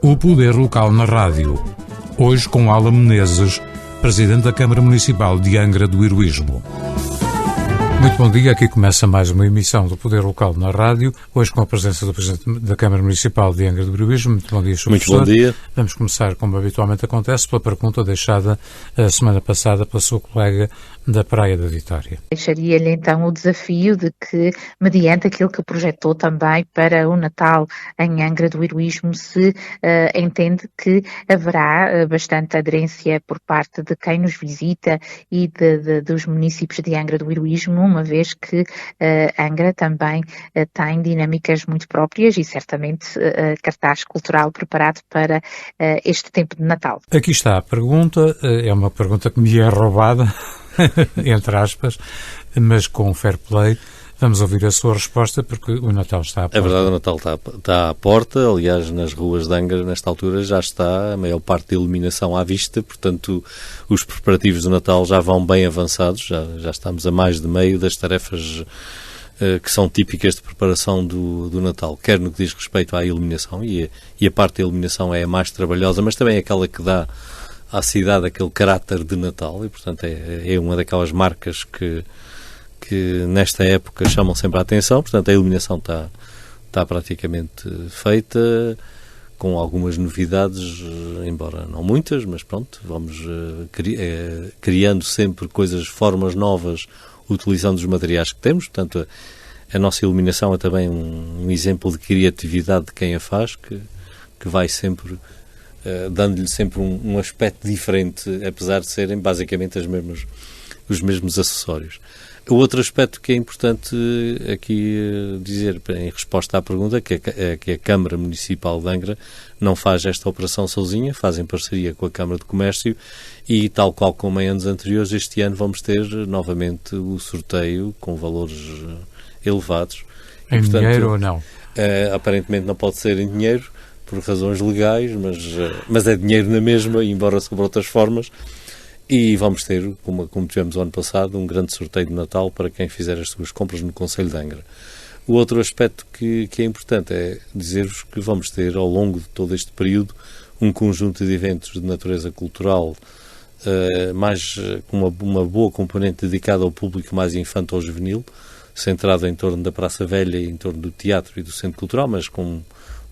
O Poder Local na Rádio. Hoje com Ala Menezes, Presidente da Câmara Municipal de Angra do Heroísmo. Muito bom dia, aqui começa mais uma emissão do Poder Local na Rádio, hoje com a presença do Presidente da Câmara Municipal de Angra do Heroísmo. Muito bom dia, Sr. Professor. Muito bom dia. Vamos começar, como habitualmente acontece, pela pergunta deixada a semana passada pela sua colega da Praia da Vitória. Deixaria-lhe então o desafio de que, mediante aquilo que projetou também para o Natal em Angra do Heroísmo, se entende que haverá bastante aderência por parte de quem nos visita e dos municípios de Angra do Heroísmo, uma vez que Angra também tem dinâmicas muito próprias e certamente cartaz cultural preparado para este tempo de Natal. Aqui está a pergunta, é uma pergunta que me é roubada, entre aspas, mas com fair play. Vamos ouvir a sua resposta, porque o Natal está à porta. É verdade, o Natal está à porta. Aliás, nas ruas de Angra, nesta altura, já está a maior parte da iluminação à vista. Portanto, os preparativos do Natal já vão bem avançados. Já estamos a mais de meio das tarefas que são típicas de preparação do Natal. Quer no que diz respeito à iluminação, e a parte da iluminação é a mais trabalhosa, mas também é aquela que dá à cidade aquele caráter de Natal. E, portanto, é uma daquelas marcas que nesta época chamam sempre a atenção. Portanto, a iluminação está praticamente feita, com algumas novidades, embora não muitas, mas pronto, vamos criando sempre formas novas, utilizando os materiais que temos. Portanto, a nossa iluminação é também um exemplo de criatividade de quem a faz, que vai sempre dando-lhe sempre um aspecto diferente, apesar de serem basicamente os mesmos acessórios. O outro aspecto que é importante aqui dizer, em resposta à pergunta, é que a Câmara Municipal de Angra não faz esta operação sozinha, faz em parceria com a Câmara de Comércio e, tal qual como em anos anteriores, este ano vamos ter novamente o sorteio com valores elevados. Em dinheiro ou não? Aparentemente não pode ser em dinheiro, por razões legais, mas é dinheiro na mesma, embora sobre outras formas. E vamos ter, como tivemos o ano passado, um grande sorteio de Natal para quem fizer as suas compras no Concelho de Angra. O outro aspecto que é importante é dizer-vos que vamos ter, ao longo de todo este período, um conjunto de eventos de natureza cultural, com uma boa componente dedicada ao público mais infantil-juvenil, centrado em torno da Praça Velha e em torno do teatro e do Centro Cultural, mas com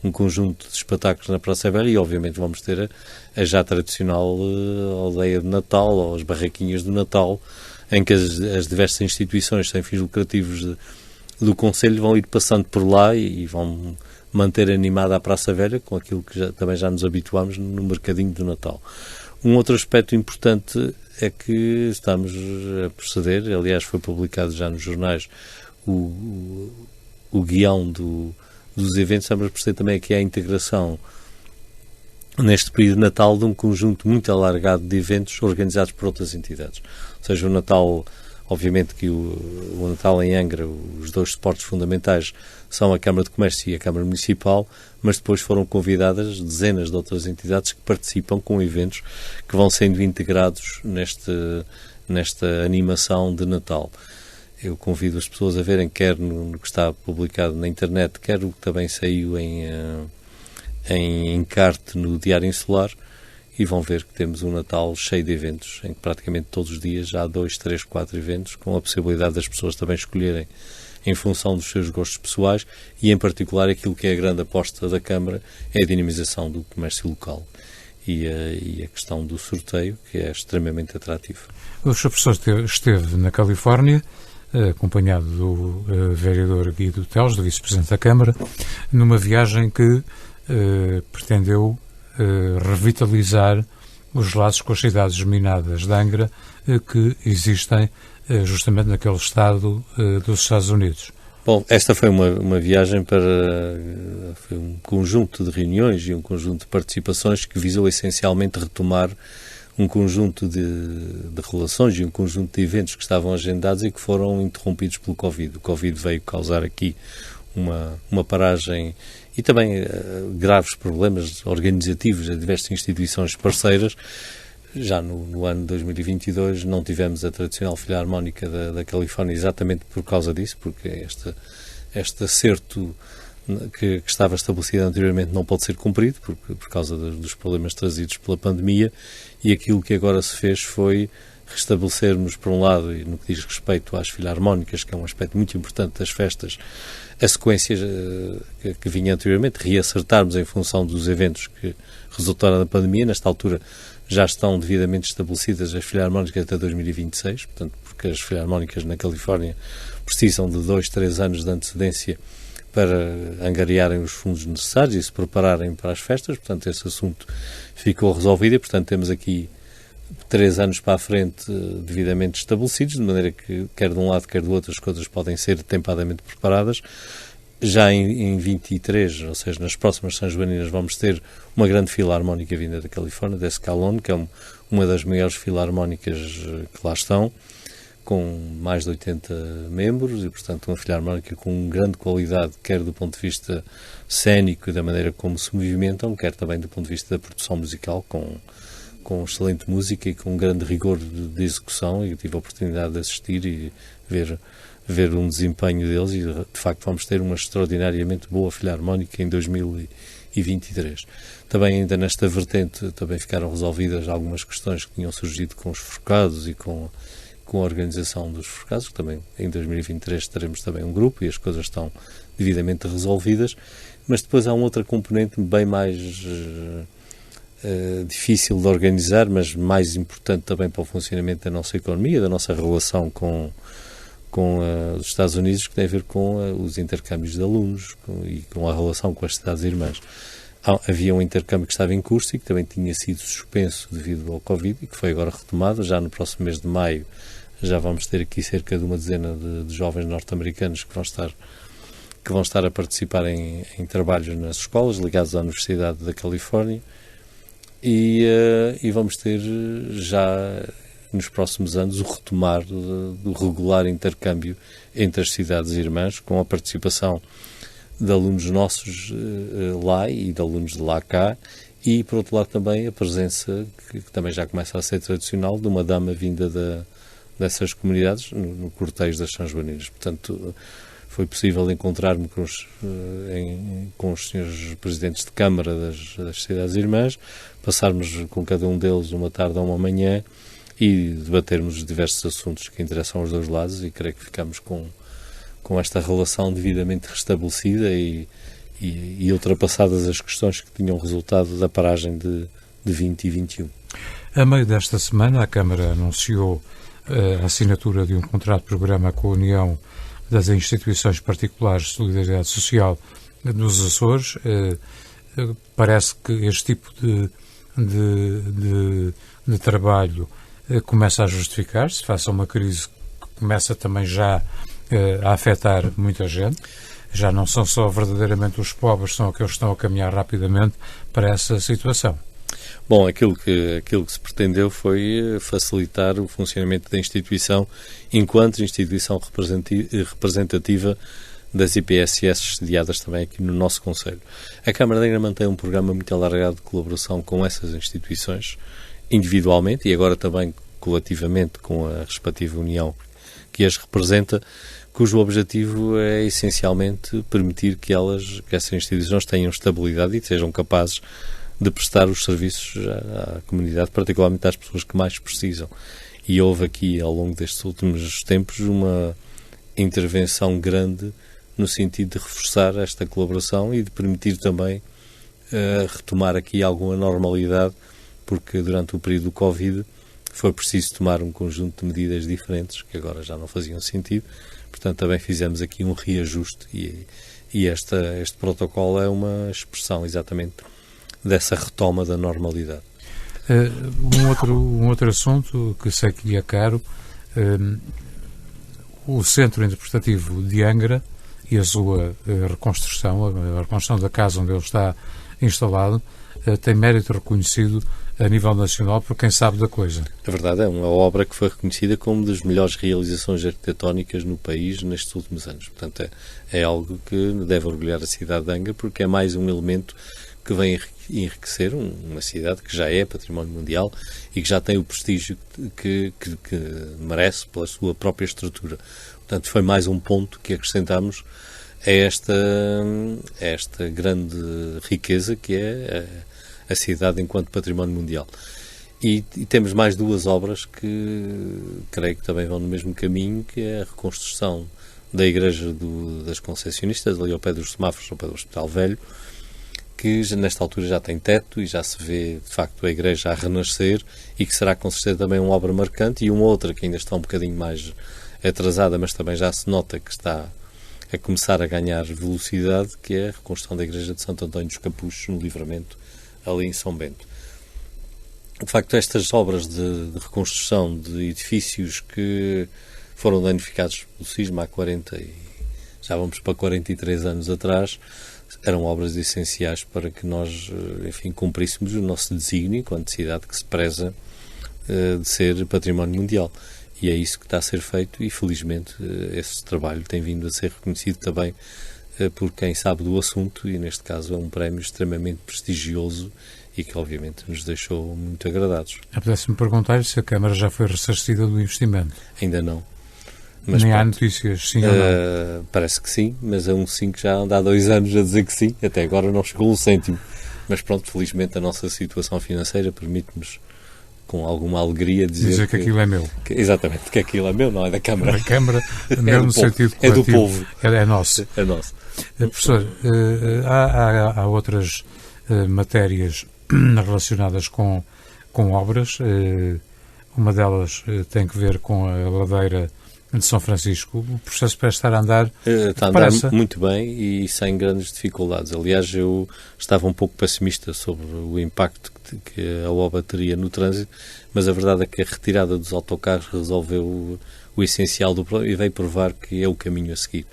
um conjunto de espetáculos na Praça Velha, e obviamente vamos ter a já tradicional aldeia de Natal, ou as barraquinhas do Natal, em que as diversas instituições sem fins lucrativos do Concelho vão ir passando por lá e vão manter animada a Praça Velha com aquilo que também já nos habituámos no mercadinho do Natal. Um outro aspecto importante é que estamos a proceder, aliás foi publicado já nos jornais o guião dos eventos, estamos a perceber também que há a integração neste período de Natal de um conjunto muito alargado de eventos organizados por outras entidades. Ou seja, o Natal, obviamente que o Natal em Angra, os dois suportes fundamentais são a Câmara de Comércio e a Câmara Municipal, mas depois foram convidadas dezenas de outras entidades que participam com eventos que vão sendo integrados nesta animação de Natal. Eu convido as pessoas a verem, quer no que está publicado na internet, quer o que também saiu em encarte no Diário Insular, e vão ver que temos um Natal cheio de eventos, em que praticamente todos os dias há 2, 3, 4 eventos, com a possibilidade das pessoas também escolherem em função dos seus gostos pessoais, e em particular aquilo que é a grande aposta da Câmara é a dinamização do comércio local e a questão do sorteio, que é extremamente atrativo. O Sr. Professor esteve na Califórnia, acompanhado do vereador Guido Teles, do vice-presidente da Câmara, numa viagem que pretendeu revitalizar os laços com as cidades geminadas de Angra que existem justamente naquele estado dos Estados Unidos. Bom, esta foi uma viagem foi um conjunto de reuniões e um conjunto de participações que visou essencialmente retomar um conjunto de relações e um conjunto de eventos que estavam agendados e que foram interrompidos pelo Covid. O Covid veio causar aqui uma paragem e também graves problemas organizativos a diversas instituições parceiras. Já no ano de 2022 não tivemos a tradicional Filarmónica da Califórnia exatamente por causa disso, porque este acerto que estava estabelecido anteriormente não pode ser cumprido por causa dos problemas trazidos pela pandemia, e aquilo que agora se fez foi restabelecermos, por um lado, e no que diz respeito às filarmónicas, que é um aspecto muito importante das festas, a sequência que vinha anteriormente, reacertarmos em função dos eventos que resultaram da pandemia. Nesta altura já estão devidamente estabelecidas as filarmónicas até 2026, portanto, porque as filarmónicas na Califórnia precisam de 2-3 anos de antecedência para angariarem os fundos necessários e se prepararem para as festas. Portanto, esse assunto ficou resolvido e, portanto, temos aqui 3 anos para a frente devidamente estabelecidos, de maneira que, quer de um lado, quer do outro, as coisas podem ser tempadamente preparadas. Já em 23, ou seja, nas próximas São Joaninas, vamos ter uma grande filarmónica vinda da Califórnia, da Escalon, que é uma das maiores filarmónicas que lá estão, com mais de 80 membros e, portanto, uma filarmónica com grande qualidade, quer do ponto de vista cénico e da maneira como se movimentam, quer também do ponto de vista da produção musical, com excelente música e com grande rigor de execução. E tive a oportunidade de assistir e ver um desempenho deles e, de facto, vamos ter uma extraordinariamente boa filarmónica em 2023. Também, ainda nesta vertente, também ficaram resolvidas algumas questões que tinham surgido com os forcados e com a organização dos forcados, que também em 2023 teremos também um grupo e as coisas estão devidamente resolvidas. Mas depois há uma outra componente bem mais difícil de organizar, mas mais importante também para o funcionamento da nossa economia, da nossa relação com os Estados Unidos, que tem a ver com os intercâmbios de alunos e com a relação com as cidades irmãs. Havia um intercâmbio que estava em curso e que também tinha sido suspenso devido ao Covid e que foi agora retomado. Já no próximo mês de maio já vamos ter aqui cerca de uma dezena de jovens norte-americanos que vão estar a participar em trabalhos nas escolas ligados à Universidade da Califórnia e vamos ter já nos próximos anos o retomar do regular intercâmbio entre as cidades irmãs, com a participação de alunos nossos lá e de alunos de lá cá, e por outro lado também a presença, que também já começa a ser tradicional, de uma dama vinda dessas comunidades no cortejo das São Joaninas. Portanto, foi possível encontrar-me com os senhores presidentes de Câmara das cidades irmãs, passarmos com cada um deles uma tarde ou uma manhã e debatermos diversos assuntos que interessam aos dois lados, e creio que ficamos com esta relação devidamente restabelecida e ultrapassadas as questões que tinham resultado da paragem de 20 e 21. A meio desta semana, a Câmara anunciou a assinatura de um contrato de programa com a União das Instituições Particulares de Solidariedade Social dos Açores. Parece que este tipo de trabalho começa a justificar-se, face a uma crise que começa também já a afetar muita gente. Já não são só verdadeiramente os pobres, são aqueles que estão a caminhar rapidamente para essa situação. Bom, aquilo que se pretendeu foi facilitar o funcionamento da instituição enquanto instituição representativa das IPSS sediadas também aqui no nosso Conselho. A Câmara de Angra mantém um programa muito alargado de colaboração com essas instituições, individualmente e agora também coletivamente com a respectiva União que as representa, cujo objetivo é essencialmente permitir que essas instituições tenham estabilidade e sejam capazes de prestar os serviços à comunidade, particularmente às pessoas que mais precisam. E houve aqui, ao longo destes últimos tempos, uma intervenção grande no sentido de reforçar esta colaboração e de permitir também retomar aqui alguma normalidade, porque durante o período do Covid foi preciso tomar um conjunto de medidas diferentes que agora já não faziam sentido. Portanto, também fizemos aqui um reajuste e este protocolo é uma expressão exatamente dessa retoma da normalidade. Um outro assunto que sei que lhe é caro, o Centro Interpretativo de Angra e a sua reconstrução, a reconstrução da casa onde ele está instalado, tem mérito reconhecido a nível nacional por quem sabe da coisa. A verdade é uma obra que foi reconhecida como das melhores realizações arquitetónicas no país nestes últimos anos. Portanto, é algo que deve orgulhar a cidade de Angra, porque é mais um elemento que vem enriquecer uma cidade que já é património mundial e que já tem o prestígio que merece pela sua própria estrutura. Portanto, foi mais um ponto que acrescentámos é esta grande riqueza que é a cidade enquanto património mundial. E temos mais duas obras que creio que também vão no mesmo caminho, que é a reconstrução da igreja das Concessionistas, ali ao pé dos semáforos, ao pé do Hospital Velho, que nesta altura já tem teto e já se vê, de facto, a igreja a renascer, e que será com certeza também uma obra marcante, e uma outra que ainda está um bocadinho mais atrasada, mas também já se nota que está a começar a ganhar velocidade, que é a reconstrução da igreja de Santo António dos Capuchos, no Livramento, ali em São Bento. De facto, estas obras de reconstrução de edifícios que foram danificados pelo sismo há 40 e já vamos para 43 anos atrás, eram obras essenciais para que nós, enfim, cumpríssemos o nosso desígnio enquanto cidade que se preza de ser património mundial. E é isso que está a ser feito, e felizmente esse trabalho tem vindo a ser reconhecido também por quem sabe do assunto, e neste caso é um prémio extremamente prestigioso e que obviamente nos deixou muito agradados. Apetece-me perguntar se a Câmara já foi ressarcida do investimento. Ainda não. Mas nem pronto, há notícias, sim ou não? Parece que sim, mas é um sim que já anda há 2 anos a dizer que sim, até agora não chegou um cêntimo. Mas pronto, felizmente a nossa situação financeira permite-nos, com alguma alegria, dizer que aquilo é meu. Exatamente, que aquilo é meu, não é da Câmara. Da Câmara, meu no sentido coletivo. É do povo. É nosso. É nosso. Professor, há outras matérias relacionadas com obras. Uma delas tem que ver com a ladeira de São Francisco. O processo parece estar a andar... Está a andar muito bem e sem grandes dificuldades. Aliás, eu estava um pouco pessimista sobre o impacto que a obra teria no trânsito, mas a verdade é que a retirada dos autocarros resolveu o essencial do problema e veio provar que é o caminho a seguir.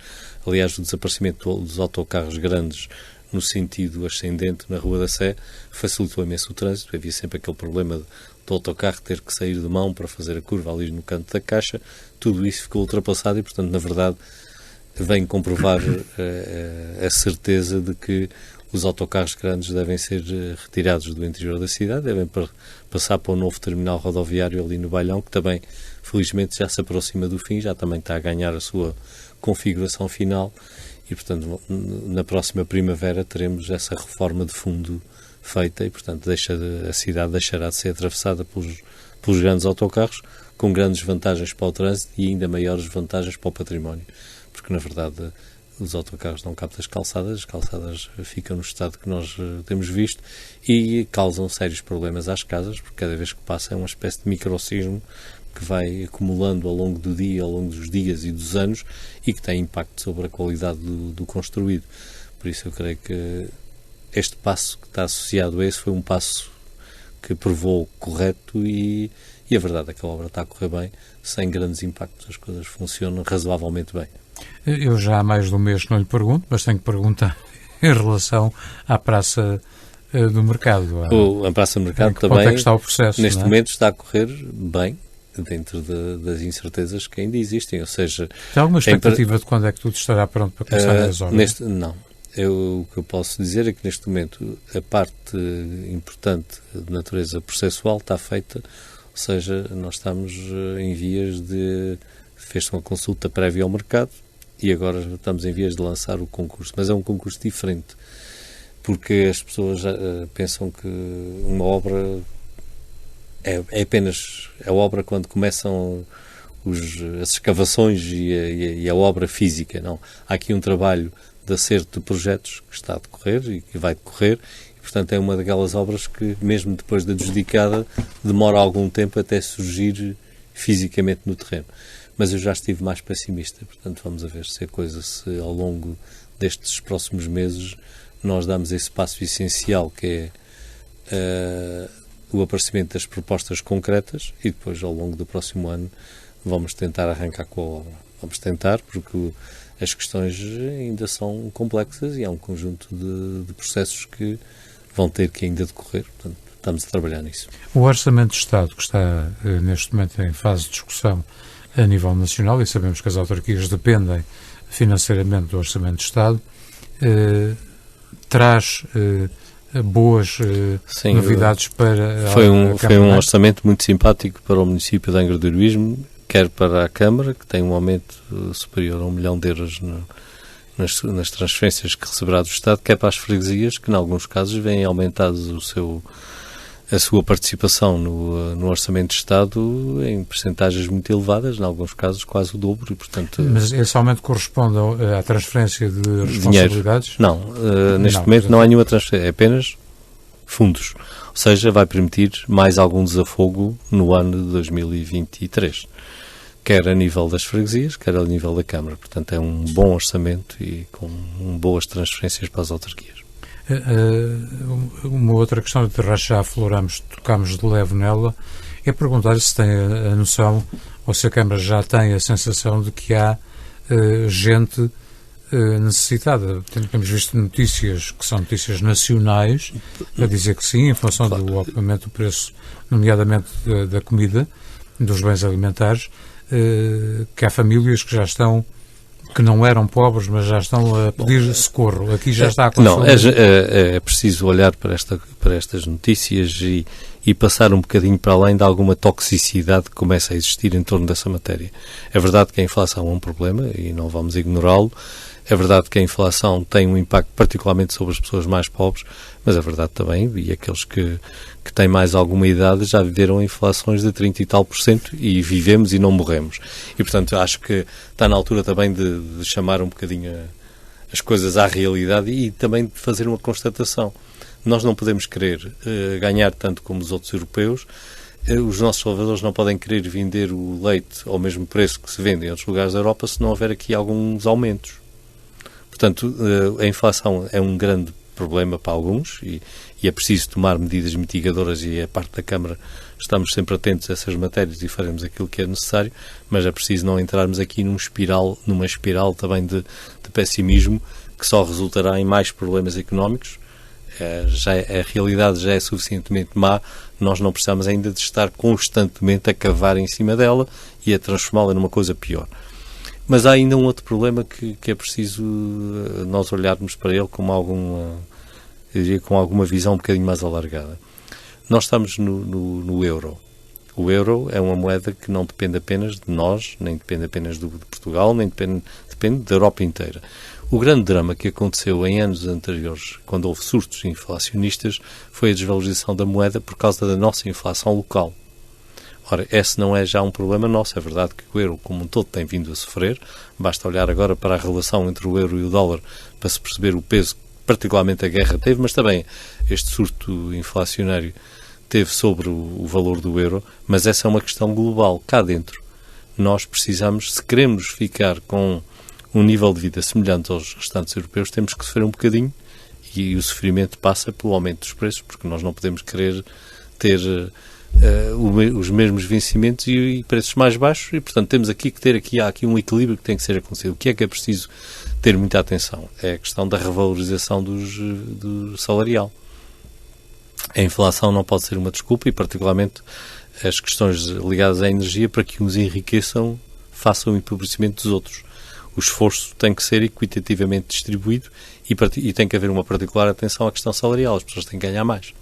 Aliás, o desaparecimento dos autocarros grandes no sentido ascendente na Rua da Sé facilitou imenso o trânsito. Havia sempre aquele problema do autocarro ter que sair de mão para fazer a curva ali no canto da caixa. Tudo isso ficou ultrapassado e, portanto, na verdade, vem comprovar a certeza de que os autocarros grandes devem ser retirados do interior da cidade, devem passar para o novo terminal rodoviário ali no Bailhão, que também, felizmente, já se aproxima do fim, já também está a ganhar a sua configuração final e, portanto, na próxima primavera teremos essa reforma de fundo feita e, portanto, a cidade deixará de ser atravessada pelos grandes autocarros, com grandes vantagens para o trânsito e ainda maiores vantagens para o património, porque, na verdade, os autocarros dão cabo das calçadas, as calçadas ficam no estado que nós temos visto e causam sérios problemas às casas, porque cada vez que passa é uma espécie de microsismo que vai acumulando ao longo do dia, ao longo dos dias e dos anos e que tem impacto sobre a qualidade do construído. Por isso eu creio que este passo que está associado a esse foi um passo que provou correto e a verdade é que a obra está a correr bem, sem grandes impactos, as coisas funcionam razoavelmente bem. Eu já há mais de um mês que não lhe pergunto, mas tenho que perguntar em relação à Praça do Mercado. A Praça do Mercado também, é que está o processo, neste momento está a correr bem, dentro das incertezas que ainda existem, ou seja... Tem alguma expectativa de quando é que tudo estará pronto para começar as obras? Não. O que eu posso dizer é que neste momento a parte importante de natureza processual está feita, ou seja, nós estamos em vias de... fez-se uma consulta prévia ao mercado e agora estamos em vias de lançar o concurso, mas é um concurso diferente, porque as pessoas pensam que uma obra é apenas a obra quando começam as escavações e a obra física, não. Há aqui um trabalho de acerto de projetos que está a decorrer e que vai decorrer e, portanto, é uma daquelas obras que, mesmo depois da adjudicada, demora algum tempo até surgir fisicamente no terreno. Mas eu já estive mais pessimista, portanto vamos a ver se a coisa, se ao longo destes próximos meses nós damos esse passo essencial que é o aparecimento das propostas concretas e depois ao longo do próximo ano vamos tentar arrancar com a obra. Vamos tentar porque as questões ainda são complexas e há um conjunto de processos que vão ter que ainda decorrer, portanto estamos a trabalhar nisso. O Orçamento de Estado, que está neste momento em fase de discussão a nível nacional, e sabemos que as autarquias dependem financeiramente do Orçamento de Estado, traz boas novidades para foi um orçamento muito simpático para o município de Angra do Heroísmo, quer para a Câmara, que tem um aumento superior a 1 milhão de euros nas transferências que receberá do Estado, quer para as freguesias, que em alguns casos vêm aumentados a sua participação no Orçamento de Estado em percentagens muito elevadas, em alguns casos quase o dobro, e portanto... Mas esse aumento corresponde à transferência de responsabilidades? Dinheiro. Não, neste momento não há nenhuma transferência, é apenas fundos. Ou seja, vai permitir mais algum desafogo no ano de 2023, quer a nível das freguesias, quer a nível da Câmara. Portanto, é um bom orçamento e com boas transferências para as autarquias. Uma outra questão de já afloramos, tocámos de leve nela, é perguntar se tem a noção, ou se a Câmara já tem a sensação de que há gente necessitada. Temos visto notícias que são notícias nacionais a dizer que sim, em função do aumento do preço, nomeadamente da comida, dos bens alimentares, que há famílias que já estão, que não eram pobres, mas já estão a pedir socorro. Aqui já está a acontecer. Não, é preciso olhar para estas notícias e passar um bocadinho para além de alguma toxicidade que começa a existir em torno dessa matéria. É verdade que a inflação é um problema e não vamos ignorá-lo. É verdade que a inflação tem um impacto particularmente sobre as pessoas mais pobres, mas é verdade também, e aqueles que têm mais alguma idade já viveram inflações de 30 e tal % e vivemos e não morremos. E, portanto, acho que está na altura também de chamar um bocadinho as coisas à realidade e também de fazer uma constatação. Nós não podemos querer ganhar tanto como os outros europeus. Os nossos salvadores não podem querer vender o leite ao mesmo preço que se vende em outros lugares da Europa se não houver aqui alguns aumentos. Portanto, a inflação é um grande problema para alguns e é preciso tomar medidas mitigadoras e a parte da Câmara estamos sempre atentos a essas matérias e faremos aquilo que é necessário, mas é preciso não entrarmos aqui numa espiral também de pessimismo que só resultará em mais problemas económicos. A realidade já é suficientemente má, nós não precisamos ainda de estar constantemente a cavar em cima dela e a transformá-la numa coisa pior. Mas há ainda um outro problema que é preciso nós olharmos para ele com alguma visão um bocadinho mais alargada. Nós estamos no euro. O euro é uma moeda que não depende apenas de nós, nem depende apenas de Portugal, nem depende da Europa inteira. O grande drama que aconteceu em anos anteriores, quando houve surtos inflacionistas, foi a desvalorização da moeda por causa da nossa inflação local. Ora, esse não é já um problema nosso. É verdade que o euro, como um todo, tem vindo a sofrer. Basta olhar agora para a relação entre o euro e o dólar para se perceber o peso que, particularmente, a guerra teve, mas também este surto inflacionário teve sobre o valor do euro. Mas essa é uma questão global. Cá dentro, nós precisamos, se queremos ficar com um nível de vida semelhante aos restantes europeus, temos que sofrer um bocadinho e o sofrimento passa pelo aumento dos preços, porque nós não podemos querer ter os mesmos vencimentos e preços mais baixos e, portanto, temos aqui que ter há aqui um equilíbrio que tem que ser acontecido. O que é preciso ter muita atenção? É a questão da revalorização do salarial. A inflação não pode ser uma desculpa e, particularmente, as questões ligadas à energia para que uns enriqueçam façam o empobrecimento dos outros. O esforço tem que ser equitativamente distribuído e tem que haver uma particular atenção à questão salarial. As pessoas têm que ganhar mais.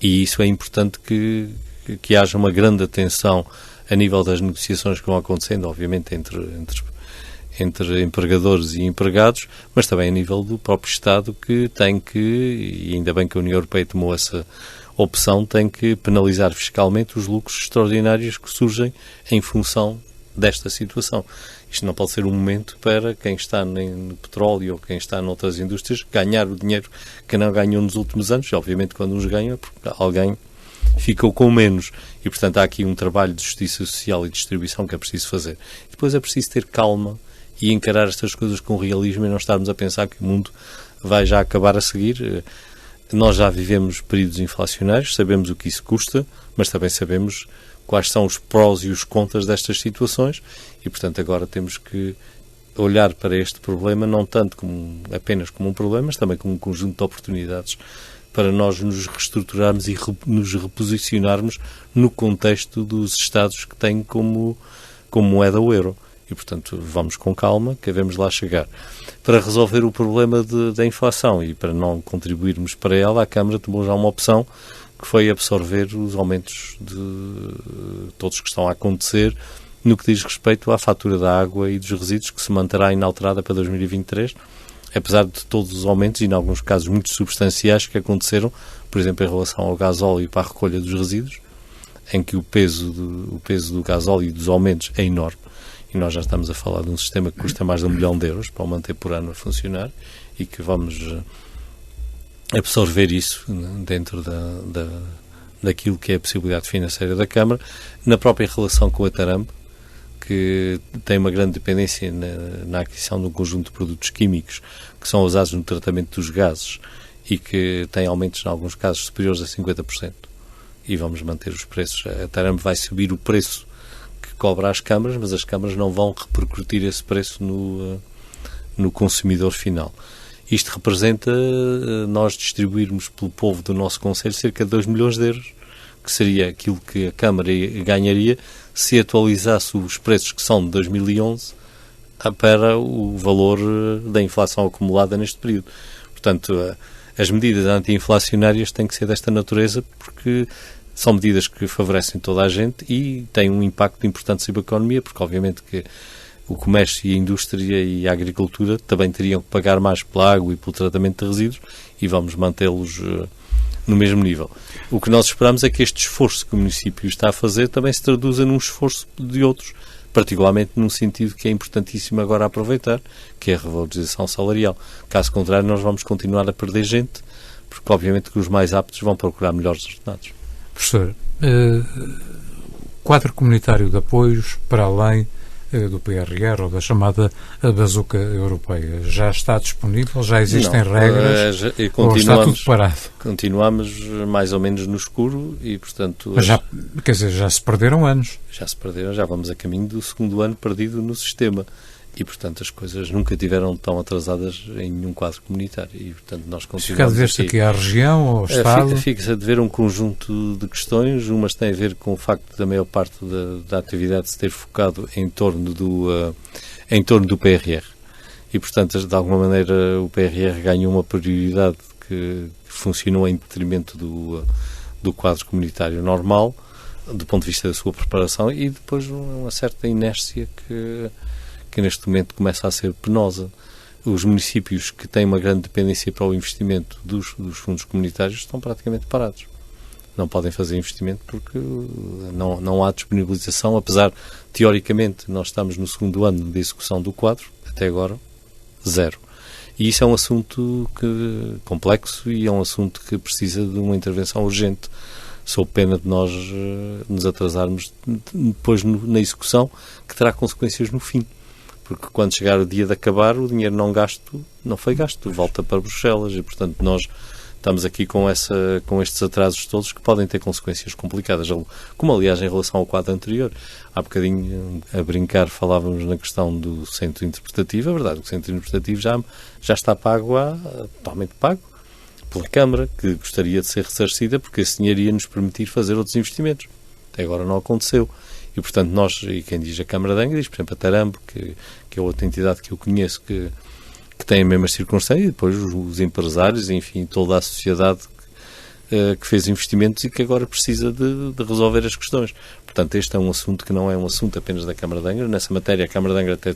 E isso é importante que haja uma grande atenção a nível das negociações que vão acontecendo, obviamente, entre empregadores e empregados, mas também a nível do próprio Estado, que tem que, e ainda bem que a União Europeia tomou essa opção, tem que penalizar fiscalmente os lucros extraordinários que surgem em função desta situação. Isto não pode ser um momento para quem está no petróleo ou quem está noutras indústrias ganhar o dinheiro que não ganhou nos últimos anos. E, obviamente, quando uns ganham é porque alguém ficou com menos. E, portanto, há aqui um trabalho de justiça social e distribuição que é preciso fazer. Depois é preciso ter calma e encarar estas coisas com realismo e não estarmos a pensar que o mundo vai já acabar a seguir. Nós já vivemos períodos inflacionários, sabemos o que isso custa, mas também sabemos quais são os prós e os contras destas situações e, portanto, agora temos que olhar para este problema não tanto apenas como um problema, mas também como um conjunto de oportunidades para nós nos reestruturarmos e nos reposicionarmos no contexto dos Estados que têm como moeda o euro. E, portanto, vamos com calma, que devemos lá chegar. Para resolver o problema da inflação e para não contribuirmos para ela, a Câmara tomou já uma opção que foi absorver os aumentos de todos que estão a acontecer no que diz respeito à fatura da água e dos resíduos, que se manterá inalterada para 2023, apesar de todos os aumentos, e em alguns casos muito substanciais, que aconteceram, por exemplo, em relação ao gasóleo para a recolha dos resíduos, em que o peso do gasóleo e dos aumentos é enorme. E nós já estamos a falar de um sistema que custa mais de 1 milhão de euros para o manter por ano a funcionar, e que vamos absorver isso dentro daquilo que é a possibilidade financeira da Câmara. Na própria relação com a Taramb, que tem uma grande dependência na aquisição de um conjunto de produtos químicos que são usados no tratamento dos gases e que tem aumentos, em alguns casos, superiores a 50%. E vamos manter os preços. A Taramb vai subir o preço que cobra às câmaras, mas as câmaras não vão repercutir esse preço no consumidor final. Isto representa nós distribuirmos pelo povo do nosso concelho cerca de 2 milhões de euros, que seria aquilo que a Câmara ganharia se atualizasse os preços que são de 2011 para o valor da inflação acumulada neste período. Portanto, as medidas anti-inflacionárias têm que ser desta natureza, porque são medidas que favorecem toda a gente e têm um impacto importante sobre a economia, porque obviamente que o comércio e a indústria e a agricultura também teriam que pagar mais pela água e pelo tratamento de resíduos, e vamos mantê-los no mesmo nível. O que nós esperamos é que este esforço que o município está a fazer também se traduza num esforço de outros, particularmente num sentido que é importantíssimo agora aproveitar, que é a revalorização salarial. Caso contrário, nós vamos continuar a perder gente, porque obviamente que os mais aptos vão procurar melhores ordenados. Professor, quadro comunitário de apoios para além do PRR ou da chamada bazuca europeia, já está disponível? Já existem regras? Ou está tudo parado? Continuamos mais ou menos no escuro e, portanto... Mas já se perderam anos. Já se perderam, já vamos a caminho do segundo ano perdido no sistema. E, portanto, as coisas nunca tiveram tão atrasadas em nenhum quadro comunitário. E, portanto, nós continuamos... Fica a dever-se aqui à região ou ao Estado? Fica-se a dever um conjunto de questões. Umas têm a ver com o facto da maior parte da atividade se ter focado em torno do PRR. E, portanto, de alguma maneira, o PRR ganhou uma prioridade que funcionou em detrimento do quadro comunitário normal, do ponto de vista da sua preparação, e depois uma certa inércia que neste momento começa a ser penosa. Os municípios que têm uma grande dependência para o investimento dos fundos comunitários estão praticamente parados. Não podem fazer investimento porque não há disponibilização, apesar, teoricamente, nós estamos no segundo ano de execução do quadro, até agora, zero. E isso é um assunto complexo e é um assunto que precisa de uma intervenção urgente, sob pena de nós nos atrasarmos depois na execução, que terá consequências no fim. Porque quando chegar o dia de acabar, o dinheiro não foi gasto, volta para Bruxelas, e portanto nós estamos aqui com estes atrasos todos que podem ter consequências complicadas, como aliás em relação ao quadro anterior. Há bocadinho, a brincar, falávamos na questão do centro interpretativo. É verdade, o centro interpretativo já está pago, totalmente pago, pela Câmara, que gostaria de ser ressarcida, porque esse dinheiro ia nos permitir fazer outros investimentos. Até agora não aconteceu. E, portanto, nós, e quem diz a Câmara de Angra, diz, por exemplo, a Taramb, que é outra entidade que eu conheço, que tem as mesmas circunstâncias, e depois os empresários, enfim, toda a sociedade que fez investimentos e que agora precisa de resolver as questões. Portanto, este é um assunto que não é um assunto apenas da Câmara de Angra. Nessa matéria, a Câmara de Angra até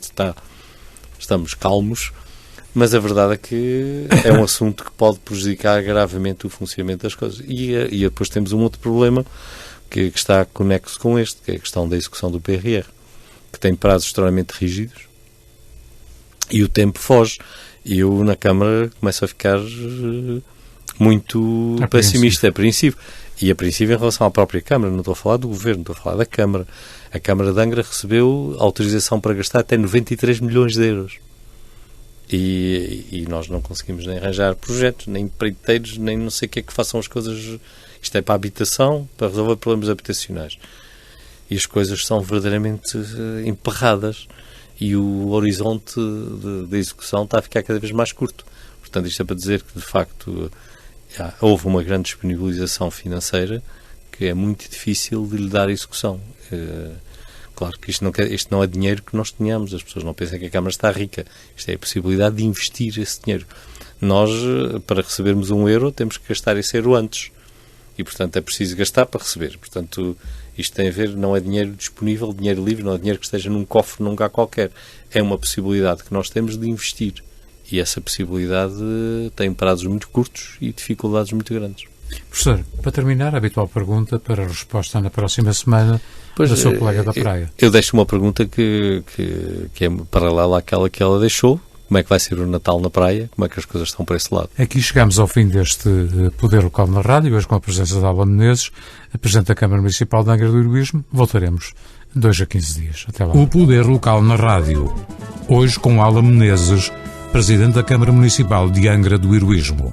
estamos calmos, mas a verdade é que é um assunto que pode prejudicar gravemente o funcionamento das coisas. E depois temos um outro problema, que está conexo com este, que é a questão da execução do PRR, que tem prazos extremamente rígidos e o tempo foge. E eu, na Câmara, começo a ficar muito pessimista, apreensivo. E apreensivo em relação à própria Câmara. Não estou a falar do Governo, estou a falar da Câmara. A Câmara de Angra recebeu autorização para gastar até 93 milhões de euros. E nós não conseguimos nem arranjar projetos, nem empreiteiros, nem não sei o que é que façam as coisas. Isto é para a habitação, para resolver problemas habitacionais. E as coisas são verdadeiramente emperradas e o horizonte de execução está a ficar cada vez mais curto. Portanto, isto é para dizer que, de facto, houve uma grande disponibilização financeira que é muito difícil de lhe dar execução. Claro que isto não é dinheiro que nós tenhamos. As pessoas não pensam que a Câmara está rica. Isto é a possibilidade de investir esse dinheiro. Nós, para recebermos €1, temos que gastar esse euro antes. E, portanto, é preciso gastar para receber. Portanto, Isto tem a ver, não é dinheiro disponível, dinheiro livre, não é dinheiro que esteja num cofre num lugar qualquer. É uma possibilidade que nós temos de investir. E essa possibilidade tem prazos muito curtos e dificuldades muito grandes. Professor, para terminar, a habitual pergunta para a resposta na próxima semana da sua colega da praia. Eu deixo uma pergunta que é paralela àquela que ela deixou. Como é que vai ser o Natal na praia? Como é que as coisas estão para esse lado? Aqui chegamos ao fim deste Poder Local na Rádio, hoje com a presença de Alba Menezes, Presidente da Câmara Municipal de Angra do Heroísmo. Voltaremos 2 a 15 dias. Até lá. O Poder Local na Rádio, hoje com Alba Menezes, Presidente da Câmara Municipal de Angra do Heroísmo.